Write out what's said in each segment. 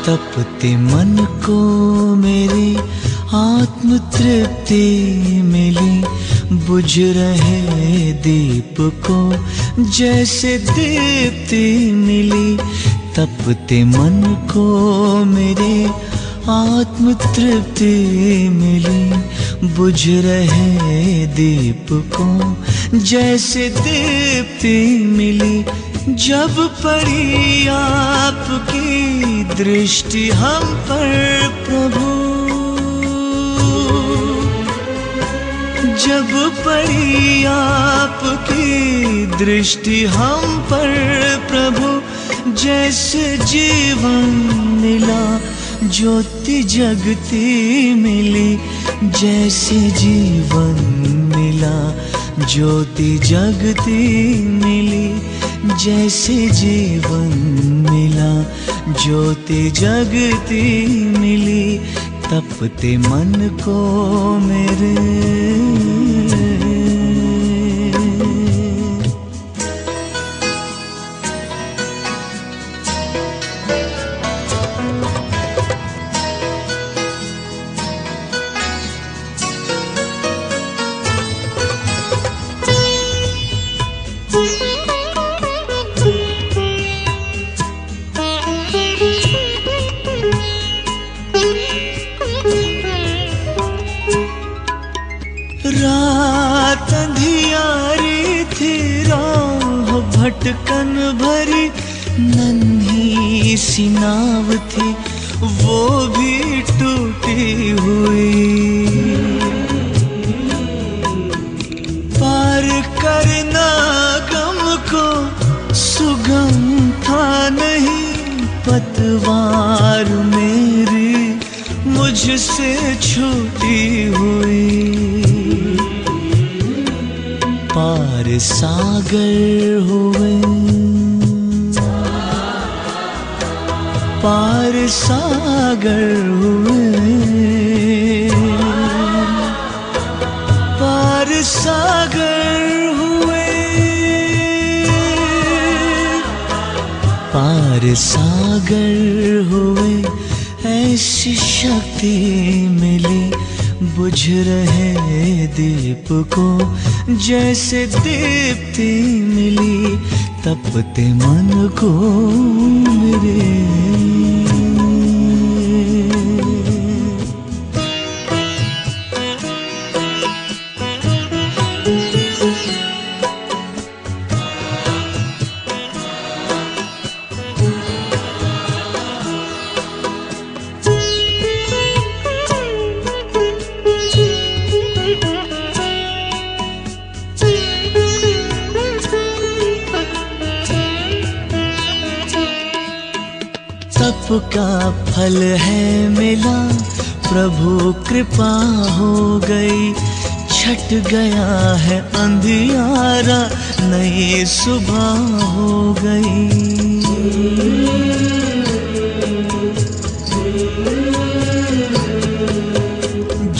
तपते मन को मेरी आत्म तृप्ति मिली। बुझ रहे दीप को जैसे दीप्ति मिली। तपते मन को मेरे आत्म तृप्ति मिली। बुझ रहे दीप को जैसे दीप्ति मिली। जब पड़ी आपकी दृष्टि हम पर प्रभु, जब पड़ी आपकी दृष्टि हम पर प्रभु, जैसे जीवन मिला ज्योति जगती मिली। जैसे जीवन मिला ज्योति जगती मिली। जैसे जीवन मिला ज्योति जगती मिली। तपते मन को मेरे रात अंधियारी थी, राह भटकन भरी, नन्ही सी नाव थी वो भी टूटी हुई। पार करना गम को सुगम था नहीं, पतवार मेरी मुझसे छूटी हुई। पार सागर हुए, पार सागर हुए, पार सागर हुए, पार सागर हुए। ऐसी शक्ति मिली बुझ रहे दीप को जैसे दीप्ति मिली। तपते मन को मेरे तप का फल है मिला, प्रभु कृपा हो गई। छट गया है अंधियारा, नई सुबह हो गई।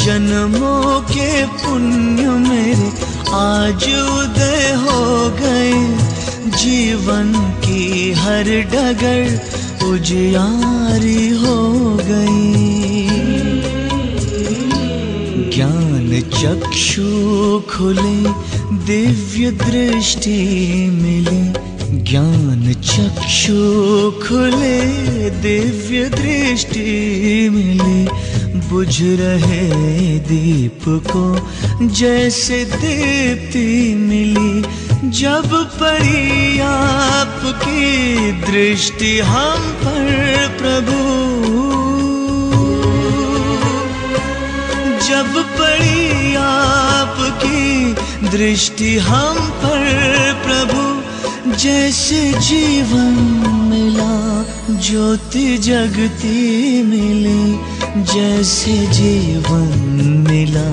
जन्मों के पुण्य मेरे आज उदय हो गए। जीवन की हर डगर उजियारी हो गई। ज्ञान चक्षु खुले, दिव्य दृष्टि मिली। ज्ञान चक्षु खुले, दिव्य दृष्टि मिली। बुझ रहे दीप को जैसे दीप्ति मिली। जब पड़ी आपकी दृष्टि हम पर प्रभु, जब पड़ी आपकी दृष्टि हम पर प्रभु, जैसे जीवन मिला ज्योति जगती मिली। जैसे जीवन मिला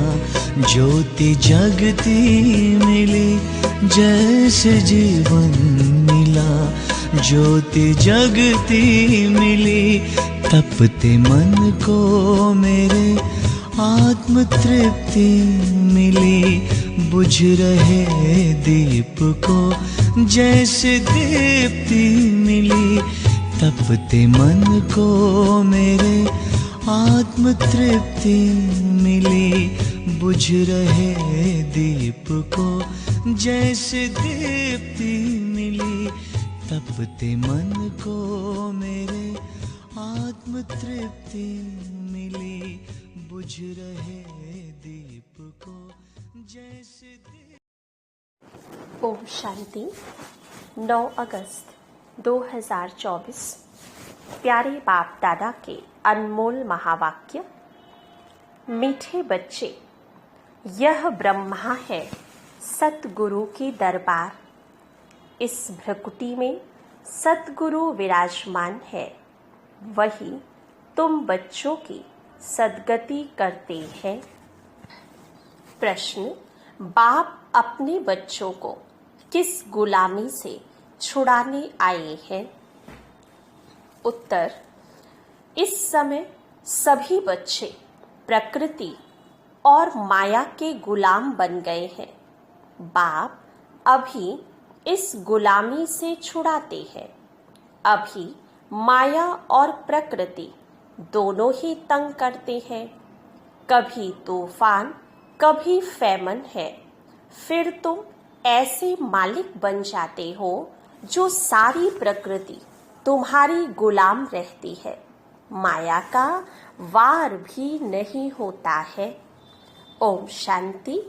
ज्योति जगती मिली। जैसे जीवन मिला ज्योति जगती मिली। तपते मन को मेरे आत्म तृप्ति मिली। बुझ रहे दीप को जैसे दीप्ति मिली। तपते मन को मेरे आत्म तृप्ति मिली, बुझ रहे दीप को जैसे दीप्ति मिली। तपते मन को मेरे आत्म तृप्ति मिली, बुझ रहे दीप को जैसे दीप। ओम शांति। 9 अगस्त 2024 प्यारे बाप दादा के अनमोल महावाक्य। मीठे बच्चे, यह ब्रह्मा है सतगुरु की दरबार। इस भ्रकुटी में सतगुरु विराजमान है, वही तुम बच्चों की सद्गति करते हैं। प्रश्न, बाप अपने बच्चों को किस गुलामी से छुड़ाने आए हैं? उत्तर, इस समय सभी बच्चे प्रकृति और माया के गुलाम बन गए हैं। बाप अभी इस गुलामी से छुड़ाते हैं। अभी माया और प्रकृति दोनों ही तंग करते हैं। कभी तूफान, कभी फैमन है। फिर तुम ऐसे मालिक बन जाते हो जो सारी प्रकृति तुम्हारी गुलाम रहती है। माया का वार भी नहीं होता है। ओम शांति।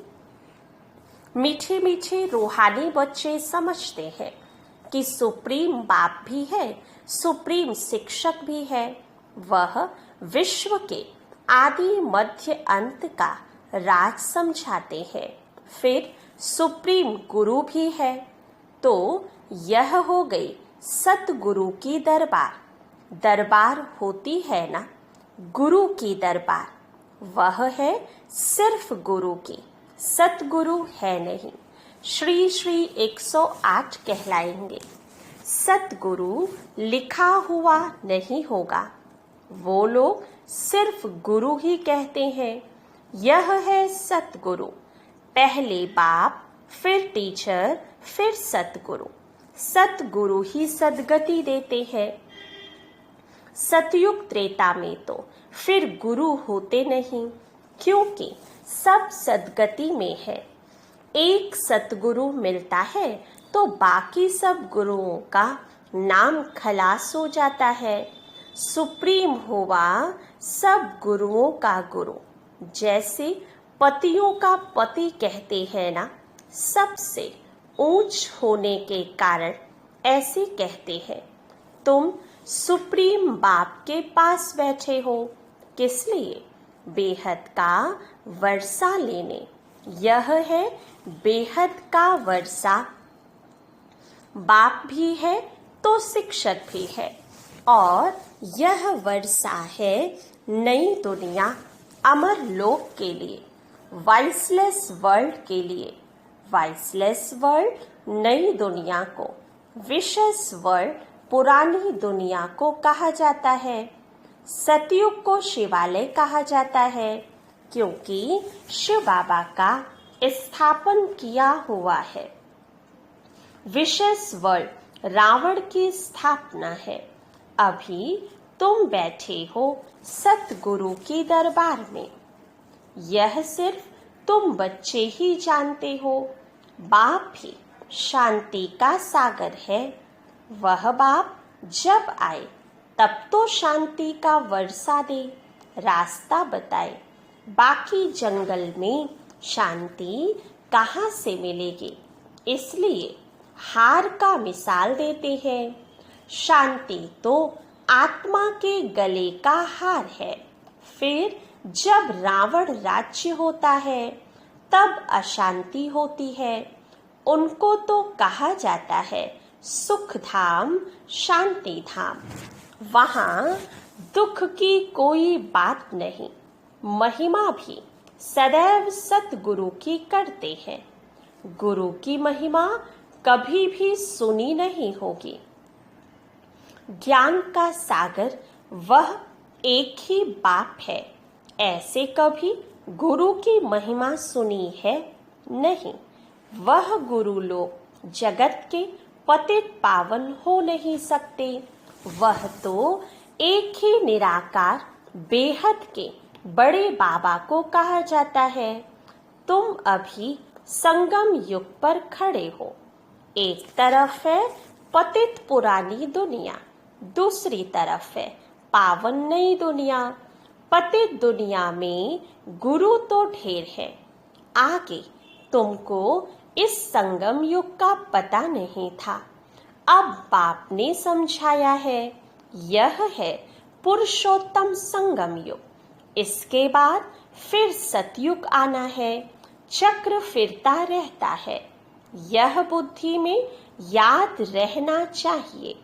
मीठे मीठे रूहानी बच्चे समझते हैं कि सुप्रीम बाप भी है, सुप्रीम शिक्षक भी है। वह विश्व के आदि मध्य अंत का राज समझाते हैं। फिर सुप्रीम गुरु भी है। तो यह हो गई सतगुरु की दरबार। दरबार होती है ना, गुरु की दरबार। वह है सिर्फ गुरु की, सतगुरु है नहीं। श्री श्री 108 कहलाएंगे। सतगुरु लिखा हुआ नहीं होगा। वो लोग सिर्फ गुरु ही कहते हैं। यह है सतगुरु। पहले बाप, फिर टीचर, फिर सतगुरु। सतगुरु ही सद्गति देते हैं। सतयुग त्रेता में तो फिर गुरु होते नहीं, क्योंकि सब सद्गति में है। एक सतगुरु मिलता है तो बाकी सब गुरुओं का नाम खलास हो जाता है। सुप्रीम हुआ सब गुरुओं का गुरु। जैसे पतियों का पति कहते हैं ना, सबसे ऊंच होने के कारण ऐसे कहते हैं। तुम सुप्रीम बाप के पास बैठे हो, किस लिए? बेहद का वर्षा लेने। यह है बेहद का वर्षा। बाप भी है तो शिक्षक भी है, और यह वर्षा है नई दुनिया, अमर लोक के लिए, वॉइसलेस वर्ल्ड के लिए। वॉइसलेस वर्ल्ड नई दुनिया को, विशेष वर्ल्ड पुरानी दुनिया को कहा जाता है। सतयुग को शिवालय कहा जाता है, क्योंकि शिव बाबा का स्थापन किया हुआ है। विशेष वर्ल्ड रावण की स्थापना है। अभी तुम बैठे हो सतगुरु की दरबार में। यह सिर्फ तुम बच्चे ही जानते हो। बाप भी शांति का सागर है। वह बाप जब आए तब तो शांति का वर्षा दे, रास्ता बताए। बाकी जंगल में शांति कहाँ से मिलेगी? इसलिए हार का मिसाल देते हैं। शांति तो आत्मा के गले का हार है। फिर जब रावण राज्य होता है तब अशांति होती है। उनको तो कहा जाता है सुख धाम, शांति धाम। वहाँ दुख की कोई बात नहीं। महिमा भी सदैव सतगुरु की करते हैं। गुरु की महिमा कभी भी सुनी नहीं होगी। ज्ञान का सागर वह एक ही बाप है। ऐसे कभी गुरु की महिमा सुनी है? नहीं। वह गुरु लोग जगत के पतित पावन हो नहीं सकते। वह तो एक ही निराकार बेहद के बड़े बाबा को कहा जाता है। तुम अभी संगम युग पर खड़े हो। एक तरफ है पतित पुरानी दुनिया, दूसरी तरफ है पावन नई दुनिया। पतित दुनिया में गुरु तो ढेर है। आगे तुमको इस संगम युग का पता नहीं था, अब बाप ने समझाया है। यह है पुरुषोत्तम संगम युग। इसके बाद फिर सतयुग आना है। चक्र फिरता रहता है। यह बुद्धि में याद रहना चाहिए।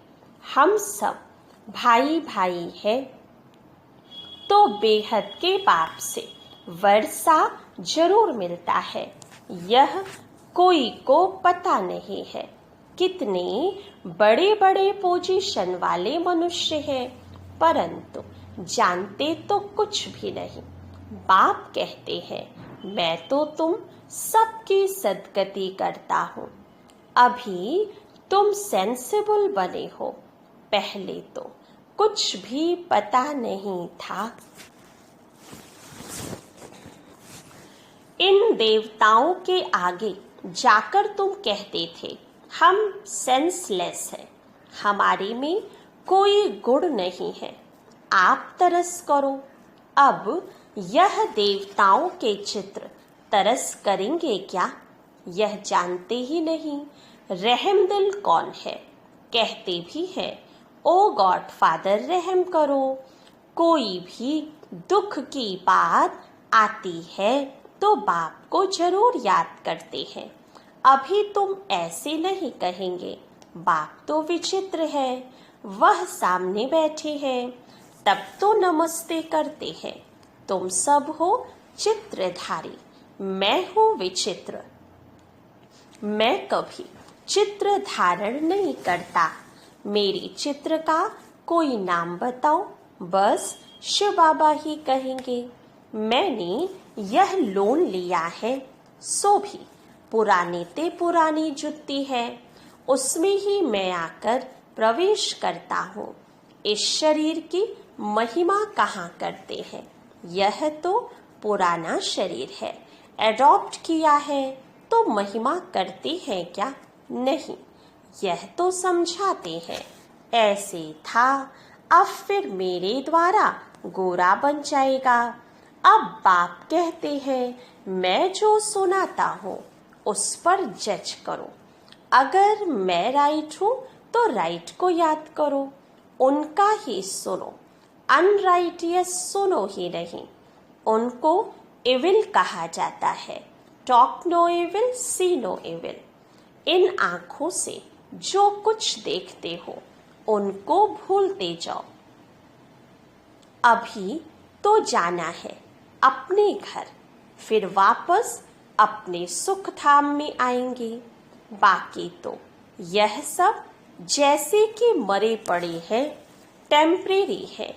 हम सब भाई भाई है। तो बेहद के बाप से वर्षा जरूर मिलता है। यह कोई को पता नहीं है। कितने बड़े बड़े पोजीशन वाले मनुष्य हैं, परंतु जानते तो कुछ भी नहीं। बाप कहते हैं, मैं तो तुम सबकी सदगति करता हूँ। अभी तुम सेंसिबल बने हो, पहले तो कुछ भी पता नहीं था। इन देवताओं के आगे जाकर तुम कहते थे, हम सेंसलेस हैं, हमारे में कोई गुण नहीं है, आप तरस करो। अब यह देवताओं के चित्र तरस करेंगे क्या, यह जानते ही नहीं। रहमदिल कौन है, कहते भी है, ओ गॉड फादर रहम करो। कोई भी दुख की बात आती है तो बाप को जरूर याद करते हैं। अभी तुम ऐसे नहीं कहेंगे, बाप तो विचित्र है, वह सामने बैठे हैं, तब तो नमस्ते करते हैं। तुम सब हो चित्रधारी, मैं हूँ विचित्र। मैं कभी चित्र धारण नहीं करता। मेरी चित्र का कोई नाम बताओ, बस शिव बाबा ही कहेंगे। मैंने यह लोन लिया है, सो भी पुरानी ते पुरानी जुत्ती है, उसमें ही मैं आकर प्रवेश करता हूँ। इस शरीर की महिमा कहाँ करते हैं, यह तो पुराना शरीर है, एडॉप्ट किया है तो महिमा करते हैं क्या, नहीं। यह तो समझाते हैं, ऐसे था, अब फिर मेरे द्वारा गोरा बन जाएगा। अब बाप कहते हैं, मैं जो सुनाता हूँ उस पर जज करो। अगर मैं राइट हूँ तो राइट को याद करो, उनका ही सुनो, अनराइटियस सुनो ही नहीं। उनको इविल कहा जाता है। टॉक नो इविल, सी नो इविल। इन आँखों से जो कुछ देखते हो उनको भूलते जाओ। अभी तो जाना है अपने घर, फिर वापस अपने सुख धाम में आएंगे। बाकी तो यह सब जैसे कि मरे पड़े हैं, टेम्परेरी है।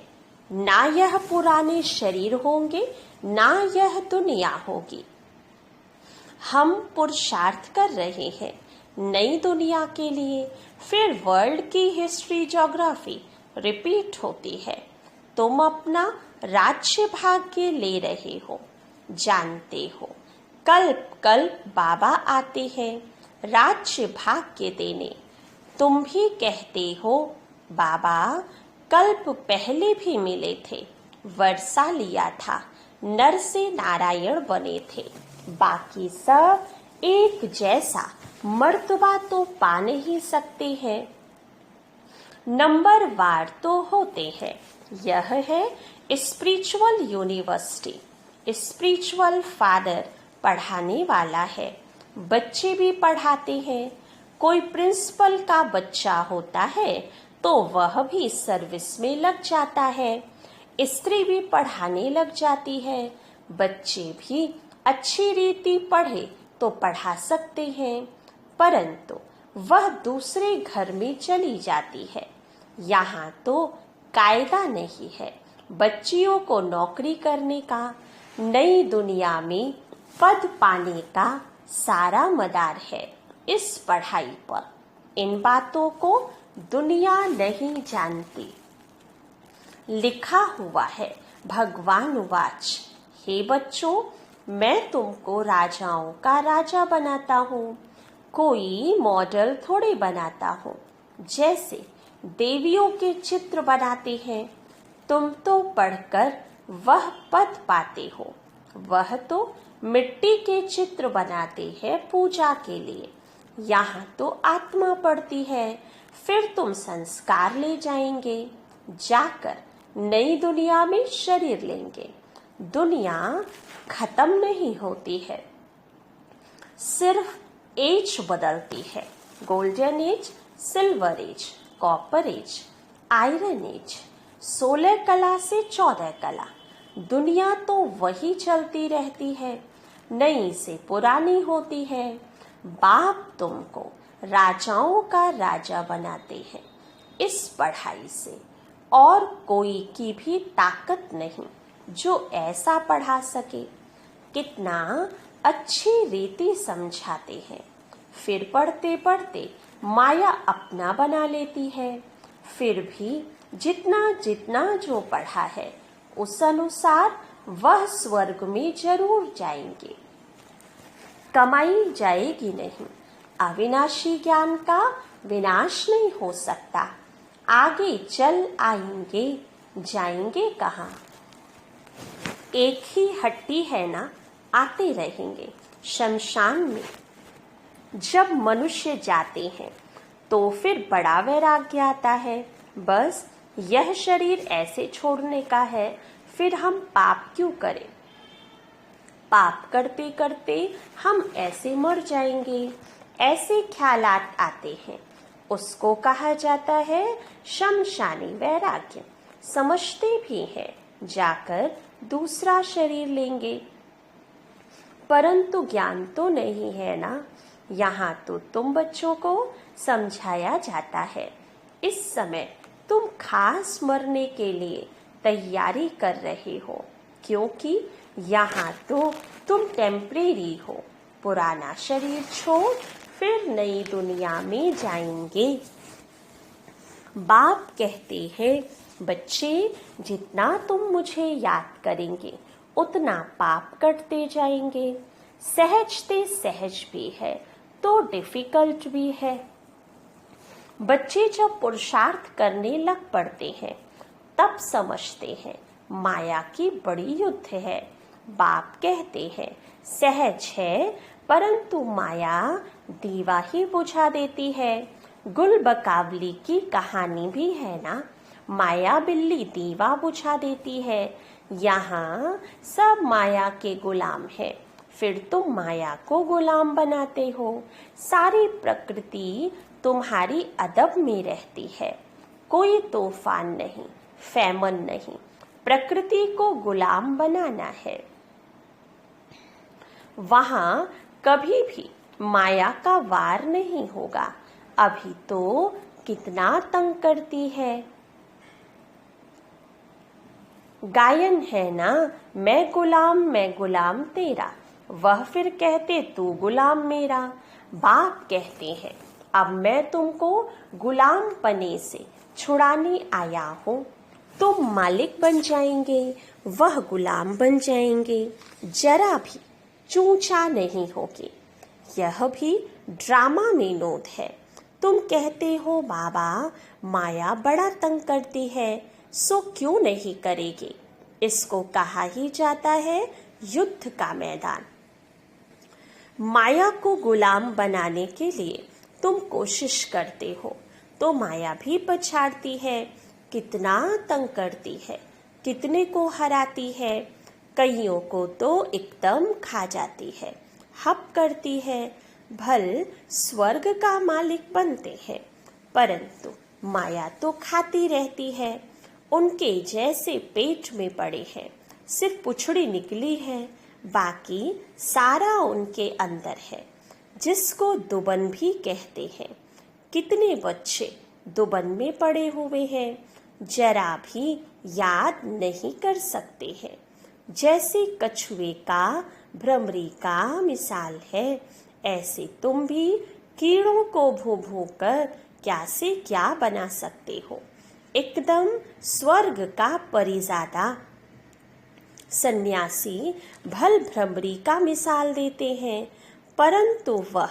ना यह पुराने शरीर होंगे, ना यह दुनिया होगी। हम पुरुषार्थ कर रहे हैं नई दुनिया के लिए, फिर वर्ल्ड की हिस्ट्री ज्योग्राफी रिपीट होती है। तुम अपना राज्य भाग्य ले रहे हो, जानते हो कल्प कल्प बाबा आते हैं राज्य भाग्य देने। तुम भी कहते हो, बाबा कल्प पहले भी मिले थे, वर्षा लिया था, नर से नारायण बने थे। बाकी सब एक जैसा मर्तबा तो पा नहीं सकते हैं, नंबर वार तो होते हैं। यह है स्पिरिचुअल यूनिवर्सिटी। स्पिरिचुअल फादर पढ़ाने वाला है, बच्चे भी पढ़ाते हैं। कोई प्रिंसिपल का बच्चा होता है तो वह भी सर्विस में लग जाता है। स्त्री भी पढ़ाने लग जाती है। बच्चे भी अच्छी रीति पढ़े तो पढ़ा सकते हैं, परंतु वह दूसरे घर में चली जाती है। यहाँ तो कायदा नहीं है बच्चियों को नौकरी करने का। नई दुनिया में पद पाने का सारा मदार है इस पढ़ाई पर। इन बातों को दुनिया नहीं जानती। लिखा हुआ है भगवान वाच, हे बच्चों, मैं तुमको राजाओं का राजा बनाता हूँ, कोई मॉडल थोड़े बनाता हूँ। जैसे देवियों के चित्र बनाते हैं, तुम तो पढ़कर वह पद पाते हो, वह तो मिट्टी के चित्र बनाते हैं पूजा के लिए। यहाँ तो आत्मा पढ़ती है, फिर तुम संस्कार ले जाएंगे, जाकर नई दुनिया में शरीर लेंगे। दुनिया खत्म नहीं होती है, सिर्फ एज बदलती है। Golden age, silver age, copper age, iron age, 16 कला से 14 कला। दुनिया तो वही चलती रहती है, नई से पुरानी होती है। बाप तुमको राजाओं का राजा बनाते हैं इस पढ़ाई से, और कोई की भी ताकत नहीं जो ऐसा पढ़ा सके। कितना अच्छी रीति समझाते हैं, फिर पढ़ते पढ़ते माया अपना बना लेती है। फिर भी जितना जितना जो पढ़ा है उस अनुसार वह स्वर्ग में जरूर जाएंगे, कमाई जाएगी नहीं। अविनाशी ज्ञान का विनाश नहीं हो सकता, आगे चल आएंगे, जाएंगे कहाँ। एक ही हट्टी है ना, आते रहेंगे। शमशान में जब मनुष्य जाते हैं तो फिर बड़ा वैराग्य आता है, बस यह शरीर ऐसे छोड़ने का है, फिर हम पाप क्यों करें। पाप करते करते हम ऐसे मर जाएंगे, ऐसे ख्यालात आते हैं। उसको कहा जाता है शमशानी वैराग्य। समझते भी हैं, जाकर दूसरा शरीर लेंगे, परंतु ज्ञान तो नहीं है ना। यहाँ तो तुम बच्चों को समझाया जाता है, इस समय तुम खास मरने के लिए तैयारी कर रहे हो, क्योंकि यहाँ तो तुम टेम्परेरी हो। पुराना शरीर छोड़ फिर नई दुनिया में जाएंगे। बाप कहते हैं, बच्चे जितना तुम मुझे याद करेंगे उतना पाप करते जाएंगे। सहजते सहज भी है तो डिफिकल्ट भी है। बच्चे जब पुरुषार्थ करने लग पड़ते हैं तब समझते हैं माया की बड़ी युद्ध है। बाप कहते हैं सहज है, परंतु माया दीवा ही बुझा देती है। गुल बकावली की कहानी भी है ना, माया बिल्ली दीवा बुझा देती है। यहाँ सब माया के गुलाम है, फिर तुम माया को गुलाम बनाते हो। सारी प्रकृति तुम्हारी अदब में रहती है, कोई तूफान नहीं, फैमन नहीं। प्रकृति को गुलाम बनाना है। वहां कभी भी माया का वार नहीं होगा। अभी तो कितना तंग करती है। गायन है ना, मैं गुलाम तेरा, वह फिर कहते तू गुलाम मेरा। बाप कहते हैं अब मैं तुमको गुलाम पने से छुड़ाने आया हूँ। तुम मालिक बन जाएंगे, वह गुलाम बन जाएंगे, जरा भी चूचा नहीं होगी। यह भी ड्रामा में नोट है। तुम कहते हो बाबा माया बड़ा तंग करती है, सो क्यों नहीं करेगी। इसको कहा ही जाता है युद्ध का मैदान। माया को गुलाम बनाने के लिए तुम कोशिश करते हो तो माया भी पछाड़ती है, कितना तंग करती है, कितने को हराती है। कईयों को तो एकदम खा जाती है, हप करती है। भल स्वर्ग का मालिक बनते हैं, परंतु माया तो खाती रहती है। उनके जैसे पेट में पड़े हैं, सिर्फ पुछड़ी निकली है, बाकी सारा उनके अंदर है, जिसको दुबन भी कहते हैं। कितने बच्चे दुबन में पड़े हुए हैं, जरा भी याद नहीं कर सकते हैं। जैसे कछुए का भ्रमरी का मिसाल है, ऐसे तुम भी कीड़ों को भू भू कर क्या से क्या बना सकते हो, एकदम स्वर्ग का परिज़ादा। सन्यासी भल भ्रमरी का मिसाल देते हैं, परंतु वह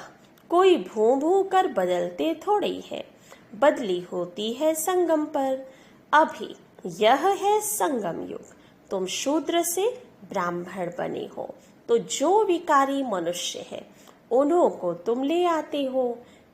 कोई भूं भूं कर बदलते थोड़ी है, बदली होती है संगम पर। अभी यह है संगम युग। तुम शूद्र से ब्राह्मण बने हो, तो जो विकारी मनुष्य है उन्हों को तुम ले आते हो।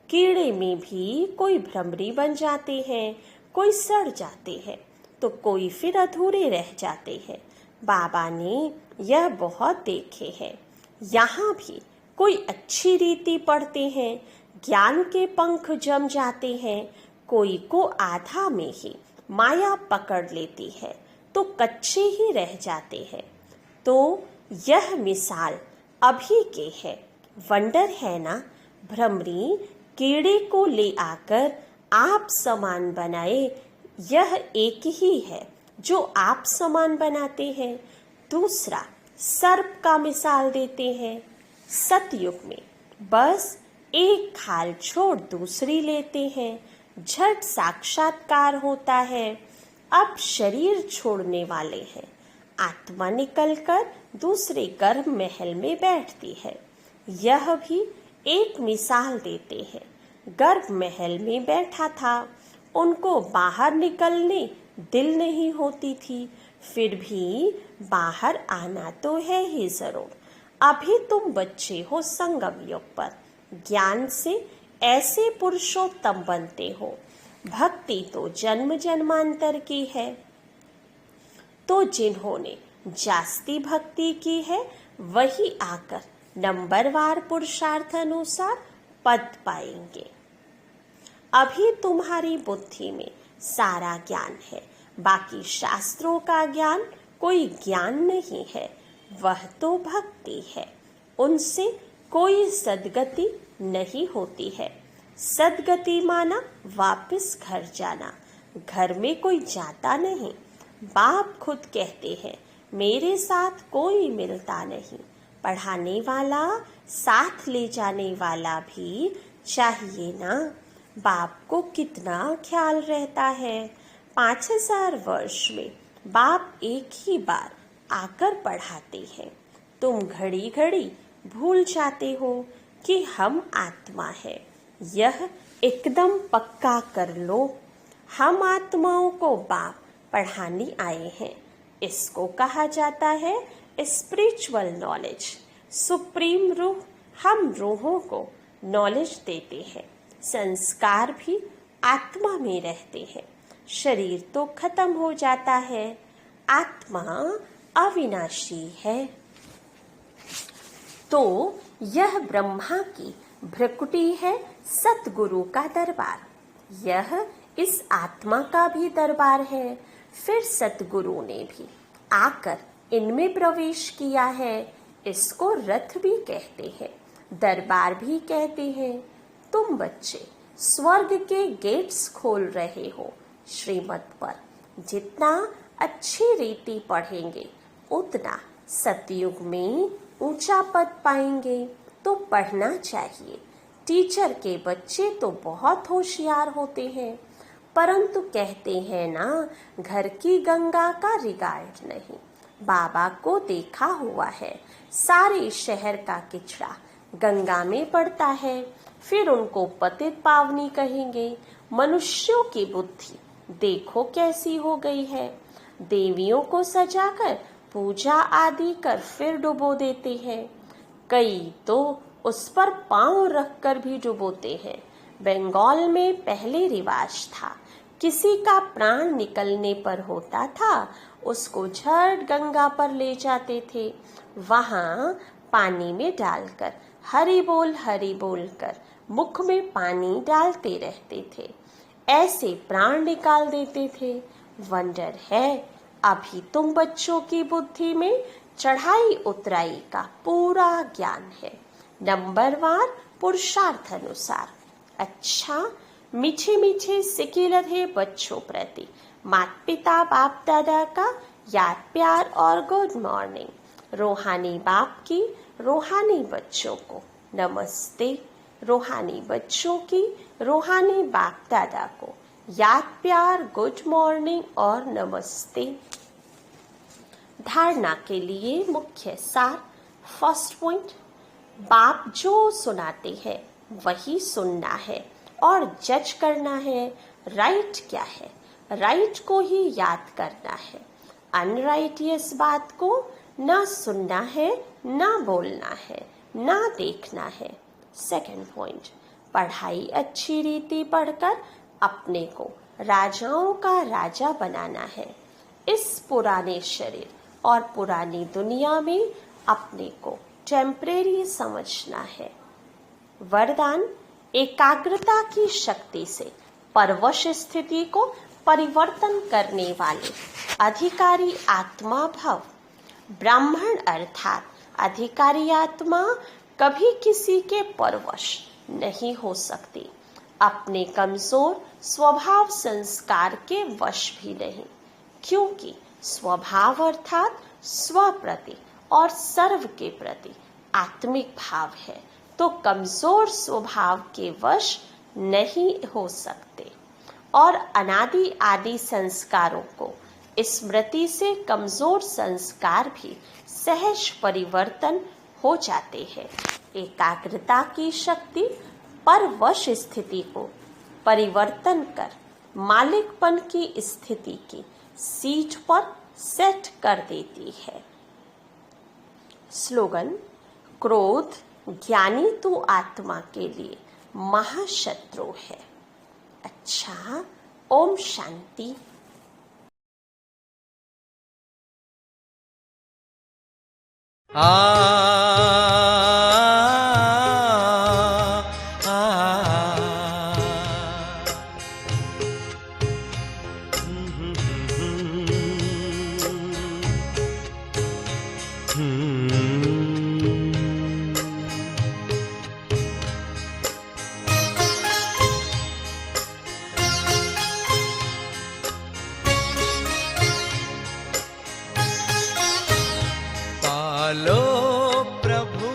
कीड़े में भी कोई भ्रमरी बन जाते हैं, कोई सड़ जाते हैं, तो कोई फिर अधूरे रह जाते हैं। बाबा ने यह बहुत देखे हैं। यहाँ भी कोई अच्छी रीति पढ़ते हैं, ज्ञान के पंख जम जाते हैं, कोई को आधा में ही माया पकड़ लेती है, तो कच्चे ही रह जाते हैं। तो यह मिसाल अभी के है। वंडर है ना, भ्रमरी कीड़े को ले आकर आप समान बनाए। यह एक ही है जो आप समान बनाते हैं। दूसरा सर्प का मिसाल देते हैं। सतयुग में बस एक खाल छोड़ दूसरी लेते हैं, झट साक्षात्कार होता है। अब शरीर छोड़ने वाले हैं, आत्मा निकलकर दूसरे गर्भ महल में बैठती है। यह भी एक मिसाल देते हैं। गर्भ महल में बैठा था, उनको बाहर निकलने दिल नहीं होती थी, फिर भी बाहर आना तो है ही जरूर। अभी तुम बच्चे हो संगम युग पर, ज्ञान से ऐसे पुरुषोत्तम बनते हो। भक्ति तो जन्म जन्मांतर की है, तो जिन्होंने जास्ती भक्ति की है वही आकर नंबरवार पुरुषार्थ अनुसार पद पाएंगे। अभी तुम्हारी बुद्धि में सारा ज्ञान है, बाकी शास्त्रों का ज्ञान कोई ज्ञान नहीं है, वह तो भक्ति है। उनसे कोई सद्गति नहीं होती है। सद्गति माना वापस घर जाना, घर में कोई जाता नहीं। बाप खुद कहते हैं मेरे साथ कोई मिलता नहीं। पढ़ाने वाला, साथ ले जाने वाला भी चाहिए ना। बाप को कितना ख्याल रहता है। 5000 वर्ष में बाप एक ही बार आकर पढ़ाते हैं। तुम घड़ी घड़ी भूल जाते हो कि हम आत्मा है। यह एकदम पक्का कर लो। हम आत्माओं को बाप पढ़ाने आए हैं। इसको कहा जाता है स्पिरिचुअल नॉलेज। सुप्रीम रूह हम रूहों को नॉलेज देते हैं। संस्कार भी आत्मा में रहते हैं। शरीर तो खत्म हो जाता है, आत्मा अविनाशी है। तो यह ब्रह्मा की भ्रकुटी है, सतगुरु का दरबार। यह इस आत्मा का भी दरबार है। फिर सतगुरु ने भी आकर इनमें प्रवेश किया है। इसको रथ भी कहते हैं, दरबार भी कहते हैं। तुम बच्चे स्वर्ग के गेट्स खोल रहे हो श्रीमत पर। जितना अच्छी रीति पढ़ेंगे उतना सतयुग में ऊंचा पद पाएंगे। तो पढ़ना चाहिए। टीचर के बच्चे तो बहुत होशियार होते हैं, परंतु कहते हैं ना, घर की गंगा का रिगार्ड नहीं। बाबा को देखा हुआ है, सारे शहर का किचड़ा गंगा में पड़ता है, फिर उनको पतित पावनी कहेंगे। मनुष्यों की बुद्धि देखो कैसी हो गई है। देवियों को सजाकर पूजा आदि कर फिर डुबो देते हैं। कई तो उस पर पांव रखकर भी डुबोते हैं। बंगाल में पहले रिवाज था, किसी का प्राण निकलने पर होता था, उसको झट गंगा पर ले जाते थे। वहां पानी में डालकर हरि बोल कर मुख में पानी डालते रहते थे। ऐसे प्राण निकाल देते थे। वंडर है, अभी तुम बच्चों की बुद्धि में चढ़ाई उतराई का पूरा ज्ञान है, नंबरवार पुरुषार्थ अनुसार। अच्छा, मीठे मीठे सिके लधे बच्चों प्रति माता पिता बाप दादा का याद प्यार और गुड मॉर्निंग। रूहानी बाप की रूहानी बच्चों को नमस्ते। रूहानी बच्चों की रूहानी बाप दादा को याद, प्यार, गुड मॉर्निंग और नमस्ते। धारणा के लिए मुख्य सार। फर्स्ट पॉइंट, बाप जो सुनाते हैं वही सुनना है और जज करना है। राइट क्या है, राइट को ही याद करना है। अनराइटियस बात को ना सुनना है, ना बोलना है, ना देखना है। सेकंड पॉइंट, पढ़ाई अच्छी रीति पढ़कर अपने को राजाओं का राजा बनाना है। इस पुराने शरीर और पुरानी दुनिया में अपने को टेम्परेरी समझना है। वरदान, एकाग्रता की शक्ति से परवश स्थिति को परिवर्तन करने वाले अधिकारी आत्मा भव। ब्राह्मण अर्थात अधिकारी आत्मा कभी किसी के परवश नहीं हो सकती, अपने कमजोर स्वभाव संस्कार के वश भी नहीं, क्योंकि स्वभाव अर्थात स्व प्रति और सर्व के प्रति आत्मिक भाव है, तो कमजोर स्वभाव के वश नहीं हो सकते। और अनादि आदि संस्कारों को स्मृति से कमजोर संस्कार भी सहज परिवर्तन हो जाते हैं। एकाग्रता की शक्ति परवश स्थिति को परिवर्तन कर मालिकपन की स्थिति की सीट पर सेट कर देती है। स्लोगन, क्रोध ज्ञानी तो आत्मा के लिए महाशत्रु है। अच्छा, ओम शांति। पालो प्रभु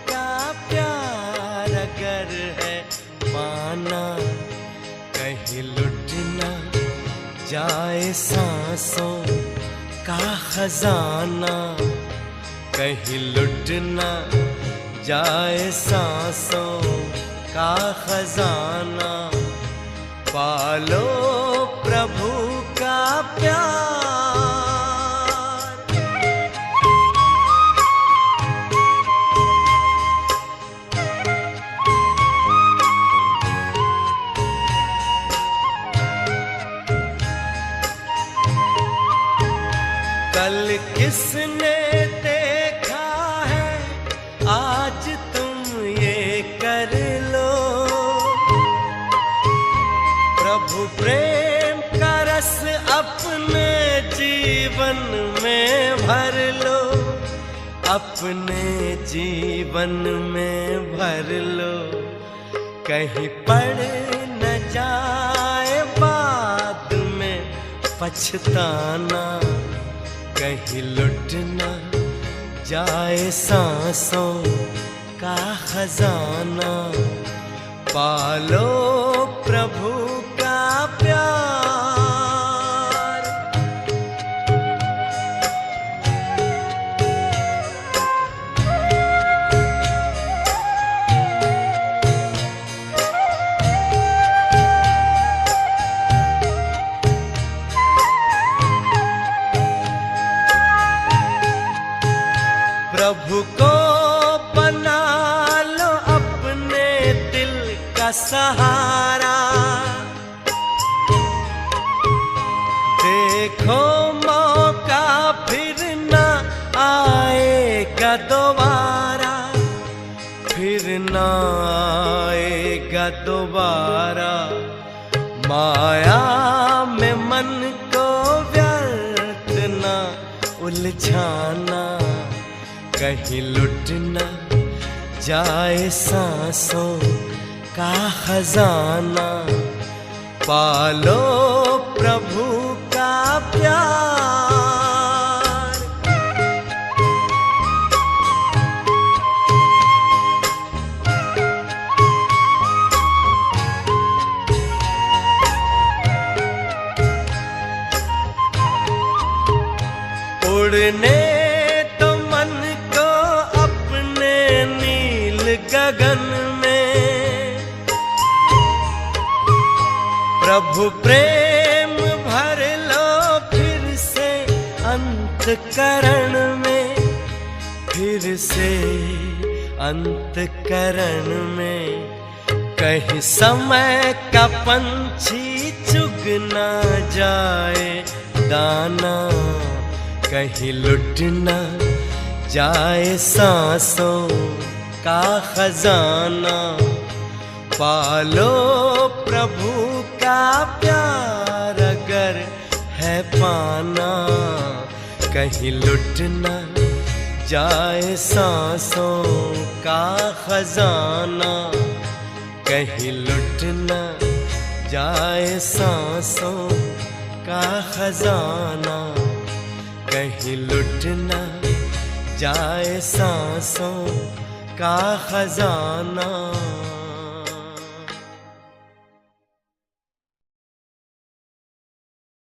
का प्यार अगर है पाना, कहीं लुट ना जाए सांसों का खजाना, कहीं लुट ना जाए सांसों का खजाना। पालो प्रभु का प्यार। कल किसने देखा है, आज तुम ये कर लो। प्रभु प्रेम का रस अपने जीवन में भर लो, अपने जीवन में भर लो। कहीं पड़ न जाए बाद में पछताना, कहीं लुट न जाए सांसों का खजाना। पालो प्रभु का प्यार। प्रभु को बना लो अपने दिल का सहारा। देखो मौका फिर न आएगा दोबारा, फिर न आएगा दोबारा। माया में मन को व्यर्थ न उलझाना, कहीं लुट न जाए सांसों का खजाना। पालो प्रभु का प्यार। लगन में। प्रभु प्रेम भर लो फिर से अंतकरण में, फिर से अंतकरण में। कहीं समय का पंछी चुग ना जाए दाना, कहीं लुट ना जाए सांसों का खजाना। पालो प्रभु का प्यार अगर है पाना, कहीं लुट ना जाए सांसों का खजाना, कहीं लुट न जाए सांसों का खजाना, कहीं लुट न जाए सांसों का खजाना।